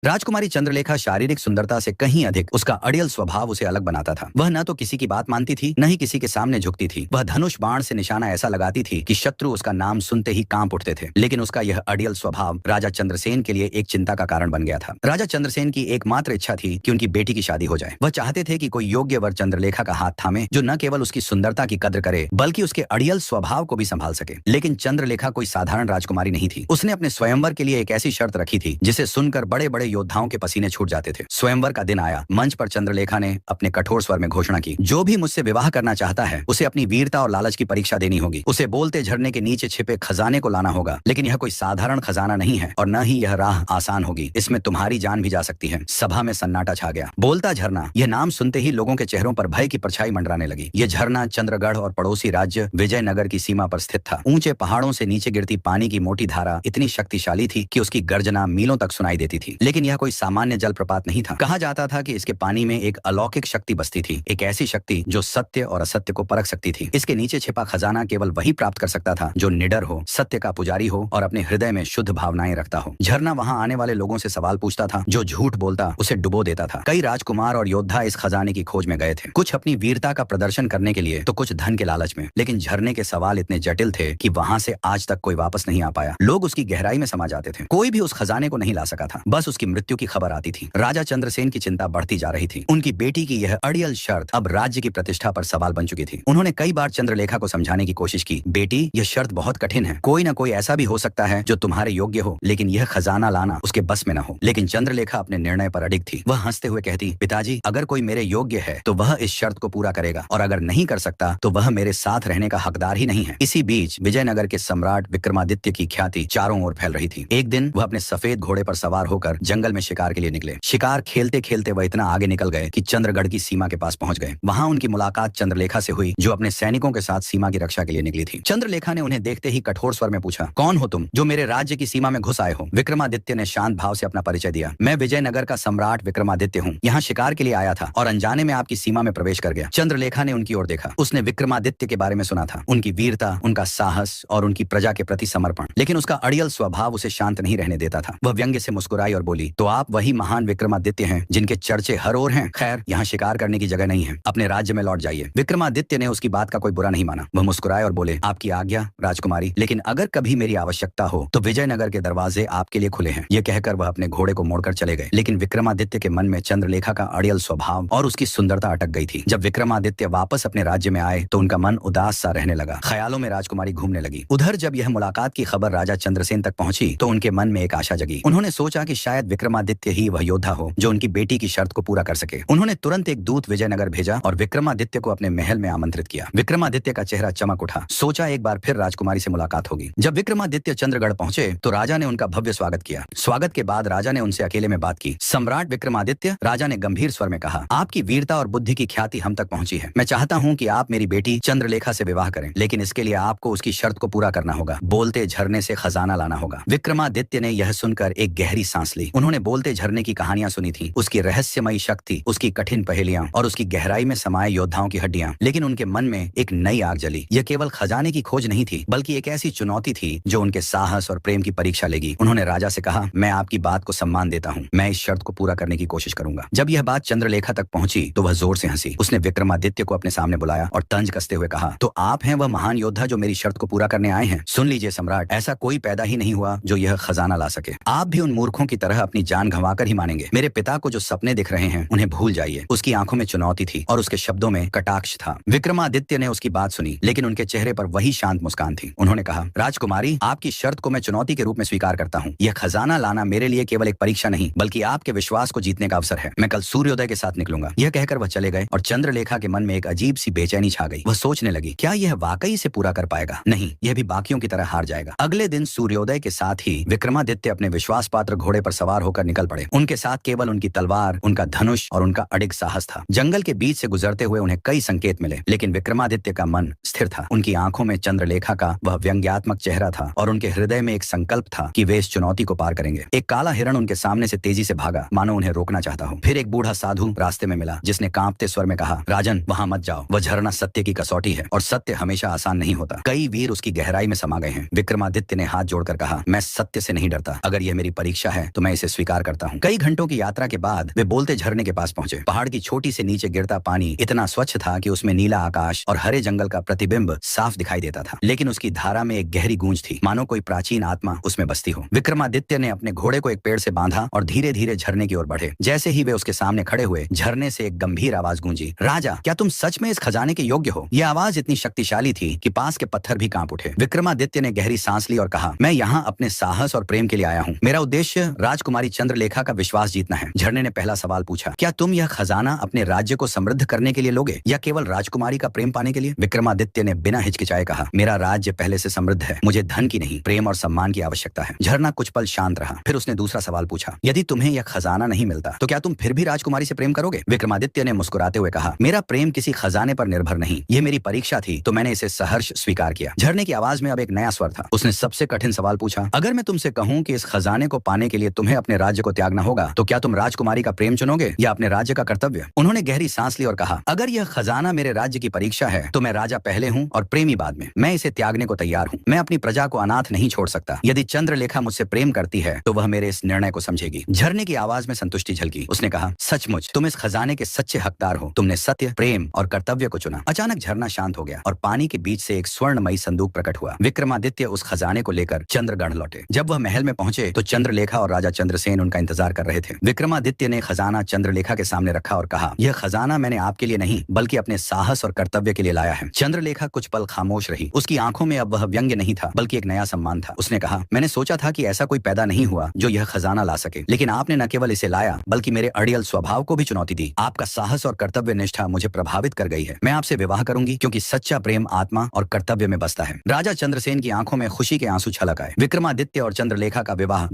राजकुमारी चंद्रलेखा शारीरिक सुंदरता से कहीं अधिक उसका अड़ियल स्वभाव उसे अलग बनाता था। वह न तो किसी की बात मानती थी, न ही किसी के सामने झुकती थी। वह धनुष बाण से निशाना ऐसा लगाती थी कि शत्रु उसका नाम सुनते ही कांप उठते थे। लेकिन उसका यह अड़ियल स्वभाव राजा चंद्रसेन के लिए एक चिंता का कारण बन गया था। राजा चंद्रसेन की एकमात्र इच्छा थी कि उनकी बेटी की शादी हो जाए। वह चाहते थे कि कोई योग्य वर चंद्रलेखा का हाथ थामे, जो न केवल उसकी सुंदरता की कद्र करे बल्कि उसके अड़ियल स्वभाव को भी संभाल सके। लेकिन चंद्रलेखा कोई साधारण राजकुमारी नहीं थी। उसने अपने स्वयंवर के लिए एक ऐसी शर्त रखी थी जिसे सुनकर बड़े बड़े योद्धाओं के पसीने छूट जाते थे। स्वयंवर का दिन आया। मंच पर चंद्रलेखा ने अपने कठोर स्वर में घोषणा की, जो भी मुझसे विवाह करना चाहता है उसे अपनी वीरता और लालच की परीक्षा देनी होगी। उसे बोलते झरने के नीचे छिपे खजाने को लाना होगा। लेकिन यह कोई साधारण खजाना नहीं है और न ही यह राह आसान होगी। इसमें तुम्हारी जान भी जा सकती है। सभा में सन्नाटा छा गया। बोलता झरना, यह नाम सुनते ही लोगों के चेहरों पर भय की परछाई मंडराने लगी। यह झरना चंद्रगढ़ और पड़ोसी राज्य विजयनगर की सीमा पर स्थित था। ऊंचे पहाड़ों से नीचे गिरती पानी की मोटी धारा इतनी शक्तिशाली थी कि उसकी गर्जना मीलों तक सुनाई देती थी। लेकिन यह कोई सामान्य जलप्रपात नहीं था। कहा जाता था कि इसके पानी में एक अलौकिक शक्ति बसती थी, एक ऐसी शक्ति जो सत्य और असत्य को परख सकती थी। इसके नीचे छिपा खजाना केवल वही प्राप्त कर सकता था जो निडर हो, सत्य का पुजारी हो और अपने हृदय में शुद्ध भावनाएं रखता हो। झरना वहां आने वाले लोगों से सवाल पूछता था। जो झूठ बोलता उसे डुबो देता था। कई राजकुमार और योद्धा इस खजाने की खोज में गए थे, कुछ अपनी वीरता का प्रदर्शन करने के लिए तो कुछ धन के लालच में। लेकिन झरने के सवाल इतने जटिल थे कि वहां से आज तक कोई वापस नहीं आ पाया। लोग उसकी गहराई में समा जाते थे। कोई भी उस खजाने को नहीं ला सका था। बस उसकी मृत्यु की खबर आती थी। राजा चंद्रसेन की चिंता बढ़ती जा रही थी। उनकी बेटी की यह अड़ियल शर्त अब राज्य की प्रतिष्ठा पर सवाल बन चुकी थी। उन्होंने कई बार चंद्रलेखा को समझाने की कोशिश की, बेटी यह शर्त बहुत कठिन है। कोई ना कोई ऐसा भी हो सकता है जो तुम्हारे योग्य हो, लेकिन यह खजाना लाना उसके बस में न हो। लेकिन चंद्रलेखा अपने निर्णय पर अडिग थी। वह हंसते हुए कहती, पिताजी अगर कोई मेरे योग्य है तो वह इस शर्त को पूरा करेगा, और अगर नहीं कर सकता तो वह मेरे साथ रहने का हकदार ही नहीं है। इसी बीच विजयनगर के सम्राट विक्रमादित्य की ख्याति चारों ओर फैल रही थी। एक दिन वह अपने सफेद घोड़े पर सवार होकर जंगल में शिकार के लिए निकले। शिकार खेलते खेलते वह इतना आगे निकल गए कि चंद्रगढ़ की सीमा के पास पहुंच गए। वहां उनकी मुलाकात चंद्रलेखा से हुई, जो अपने सैनिकों के साथ सीमा की रक्षा के लिए निकली थी। चंद्रलेखा ने उन्हें देखते ही कठोर स्वर में पूछा, कौन हो तुम जो मेरे राज्य की सीमा में घुस आए हो? विक्रमादित्य ने शांत भाव से अपना परिचय दिया, मैं विजयनगर का सम्राट विक्रमादित्य हूँ। यहाँ शिकार के लिए आया था और अनजाने में आपकी सीमा में प्रवेश कर गया। चंद्रलेखा ने उनकी ओर देखा। उसने विक्रमादित्य के बारे में सुना था, उनकी वीरता, उनका साहस और उनकी प्रजा के प्रति समर्पण। लेकिन उसका अड़ियल स्वभाव उसे शांत नहीं रहने देता था। वह व्यंग्य से मुस्कुराई और बोली, तो आप वही महान विक्रमादित्य हैं जिनके चर्चे हर ओर हैं। खैर, यहाँ शिकार करने की जगह नहीं है, अपने राज्य में लौट जाइए। विक्रमादित्य ने उसकी बात का कोई बुरा नहीं माना। वह मुस्कुराए और बोले, आपकी आज्ञा राजकुमारी, लेकिन अगर कभी मेरी आवश्यकता हो तो विजयनगर के दरवाजे आपके लिए खुले हैं। यह कहकर वह अपने घोड़े को मोड़कर चले गए। लेकिन विक्रमादित्य के मन में चंद्रलेखा का अड़ियल स्वभाव और उसकी सुंदरता अटक गई थी। जब विक्रमादित्य वापस अपने राज्य में आए तो उनका मन उदास सा रहने लगा। ख्यालों में राजकुमारी घूमने लगी। उधर जब यह मुलाकात की खबर राजा चंद्रसेन तक पहुंची तो उनके मन में एक आशा जगी। उन्होंने सोचा कि शायद विक्रमादित्य ही वह योद्धा हो जो उनकी बेटी की शर्त को पूरा कर सके। उन्होंने तुरंत एक दूत विजयनगर भेजा और विक्रमादित्य को अपने महल में आमंत्रित किया। विक्रमादित्य का चेहरा चमक उठा। सोचा एक बार फिर राजकुमारी से मुलाकात होगी। जब विक्रमादित्य चंद्रगढ़ पहुंचे तो राजा ने उनका भव्य स्वागत किया। स्वागत के बाद राजा ने उनसे अकेले में बात की। सम्राट विक्रमादित्य, राजा ने गंभीर स्वर में कहा, आपकी वीरता और बुद्धि की ख्याति हम तक पहुंची है। मैं चाहता हूं कि आप मेरी बेटी चंद्रलेखा से विवाह करें, लेकिन इसके लिए आपको उसकी शर्त को पूरा करना होगा। बोलते झरने से खजाना लाना होगा। विक्रमादित्य ने यह सुनकर एक गहरी सांस ली। उन्होंने बोलते झरने की कहानियां सुनी थी, उसकी रहस्यमयी शक्ति, उसकी कठिन पहेलियां और उसकी गहराई में समाये योद्धाओं की हड्डियां। लेकिन उनके मन में एक नई आग जली। यह केवल खजाने की खोज नहीं थी, बल्कि एक ऐसी चुनौती थी जो उनके साहस और प्रेम की परीक्षा लेगी। उन्होंने राजा से कहा, मैं आपकी बात को सम्मान देता हूँ, मैं इस शर्त को पूरा करने की कोशिश करूंगा। जब यह बात चंद्रलेखा तक पहुंची तो वह जोर से हंसी। उसने विक्रमादित्य को अपने सामने बुलाया और तंज कसते हुए कहा, तो आप हैं वह महान योद्धा जो मेरी शर्त को पूरा करने आए हैं? सुन लीजिए सम्राट, ऐसा कोई पैदा ही नहीं हुआ जो यह खजाना ला सके। आप भी उन मूर्खों की तरह अपनी जान गंवाकर ही मानेंगे। मेरे पिता को जो सपने दिख रहे हैं उन्हें भूल जाइए। उसकी आंखों में चुनौती थी और उसके शब्दों में कटाक्ष था। विक्रमादित्य ने उसकी बात सुनी, लेकिन उनके चेहरे पर वही शांत मुस्कान थी। उन्होंने कहा, राजकुमारी, आपकी शर्त को मैं चुनौती के रूप में स्वीकार करता हूँ। यह खजाना लाना मेरे लिए केवल एक परीक्षा नहीं, बल्कि आपके विश्वास को जीतने का अवसर है। मैं कल सूर्योदय के साथ निकलूंगा। यह कहकर वह चले गए और चंद्रलेखा के मन में एक अजीब सी बेचैनी छा गई। वह सोचने लगी, क्या यह वाकई से पूरा कर पाएगा? नहीं, यह भी बाकियों की तरह हार जाएगा। अगले दिन सूर्योदय के साथ ही विक्रमादित्य अपने विश्वास पात्र घोड़े पर सवार होकर निकल पड़े। उनके साथ केवल उनकी तलवार, उनका धनुष और उनका अडिग साहस था। जंगल के बीच से गुजरते हुए उन्हें कई संकेत मिले, लेकिन विक्रमादित्य का मन स्थिर था। उनकी आंखों में चंद्रलेखा का वह व्यंग्यात्मक चेहरा था और उनके हृदय में एक संकल्प था कि वे इस चुनौती को पार करेंगे। एक काला हिरण उनके सामने से तेजी से भागा, मानो उन्हें रोकना चाहता हो। फिर एक बूढ़ा साधु रास्ते में मिला, जिसने कांपते स्वर में कहा, राजन, वहां मत जाओ। वह झरना सत्य की कसौटी है और सत्य हमेशा आसान नहीं होता। कई वीर उसकी गहराई में समा गए हैं। विक्रमादित्य ने हाथ जोड़कर कहा, मैं सत्य से नहीं डरता। अगर यह मेरी परीक्षा है तो मैं इसे स्वीकार करता हूँ। कई घंटों की यात्रा के बाद वे बोलते झरने के पास पहुंचे। पहाड़ की छोटी से नीचे गिरता पानी इतना स्वच्छ था कि उसमें नीला आकाश और हरे जंगल का प्रतिबिंब साफ दिखाई देता था, लेकिन उसकी धारा में एक गहरी गूंज थी, मानो कोई प्राचीन आत्मा उसमें बसती हो। विक्रमादित्य ने अपने घोड़े को एक पेड़ से बांधा और धीरे धीरे झरने की ओर बढ़े। जैसे ही वे उसके सामने खड़े हुए, झरने से एक गंभीर आवाज गूंजी, राजा, क्या तुम सच में इस खजाने के योग्य हो? यह आवाज इतनी शक्तिशाली थी कि पास के पत्थर भी कांप उठे। विक्रमादित्य ने गहरी सांस ली और कहा, मैं यहाँ अपने साहस और प्रेम के लिए आया हूँ। मेरा उद्देश्य राजकुमारी चंद्रलेखा का विश्वास जीतना है। झरने ने पहला सवाल पूछा, क्या तुम यह खजाना अपने राज्य को समृद्ध करने के लिए लोगे या केवल राजकुमारी का प्रेम पाने के लिए? विक्रमादित्य ने बिना हिचकिचाए कहा, मेरा राज्य पहले से समृद्ध है, मुझे धन की नहीं, प्रेम और सम्मान की आवश्यकता है। झरना कुछ पल शांत रहा, फिर उसने दूसरा सवाल पूछा, यदि तुम्हें यह खजाना नहीं मिलता तो क्या तुम फिर भी राजकुमारी से प्रेम करोगे? विक्रमादित्य ने मुस्कुराते हुए कहा, मेरा प्रेम किसी खजाने पर निर्भर नहीं, यह मेरी परीक्षा थी तो मैंने इसे सहर्ष स्वीकार किया। झरने की आवाज में अब एक नया स्वर था। उसने सबसे कठिन सवाल पूछा, अगर मैं तुमसे कहूं कि इस खजाने को पाने के लिए तुम्हें अपने राज्य को त्यागना होगा तो क्या तुम राजकुमारी का प्रेम चुनोगे या अपने राज्य का कर्तव्य? उन्होंने गहरी सांस ली और कहा, अगर यह खजाना मेरे राज्य की परीक्षा है तो मैं राजा पहले हूँ और प्रेमी बाद में। मैं इसे त्यागने को तैयार हूँ। मैं अपनी प्रजा को अनाथ नहीं छोड़ सकता। यदि चंद्रलेखा मुझसे प्रेम करती है तो वह मेरे इस निर्णय को समझेगी। झरने की आवाज में संतुष्टि झलकी। उसने कहा, सचमुच तुम इस खजाने के सच्चे हकदार हो। तुमने सत्य, प्रेम और कर्तव्य को चुना। अचानक झरना शांत हो गया और पानी के बीच से एक स्वर्णमयी संदूक प्रकट हुआ। विक्रमादित्य उस खजाने को लेकर चंद्रगढ़ लौटे। जब वह महल में पहुंचे तो चंद्रलेखा और राजा चंद्रसेन उनका इंतजार कर रहे थे। विक्रमादित्य ने खजाना चंद्रलेखा के सामने रखा और कहा, यह खजाना मैंने आपके लिए नहीं बल्कि अपने साहस और कर्तव्य के लिए लाया है। चंद्रलेखा कुछ पल खामोश रही। उसकी आंखों में अब वह व्यंग्य नहीं था बल्कि एक नया सम्मान था। उसने कहा, मैंने सोचा था कि ऐसा कोई पैदा नहीं हुआ जो यह खजाना ला सके, लेकिन आपने न केवल इसे लाया बल्कि मेरे अड़ियल स्वभाव को भी चुनौती दी। आपका साहस और कर्तव्य निष्ठा मुझे प्रभावित कर गई है। मैं आपसे विवाह करूंगी क्योंकि सच्चा प्रेम आत्मा और कर्तव्य में बसता है। राजा चंद्रसेन की आंखों में खुशी के आंसू छलक आए। विक्रमादित्य और चंद्रलेखा का विवाह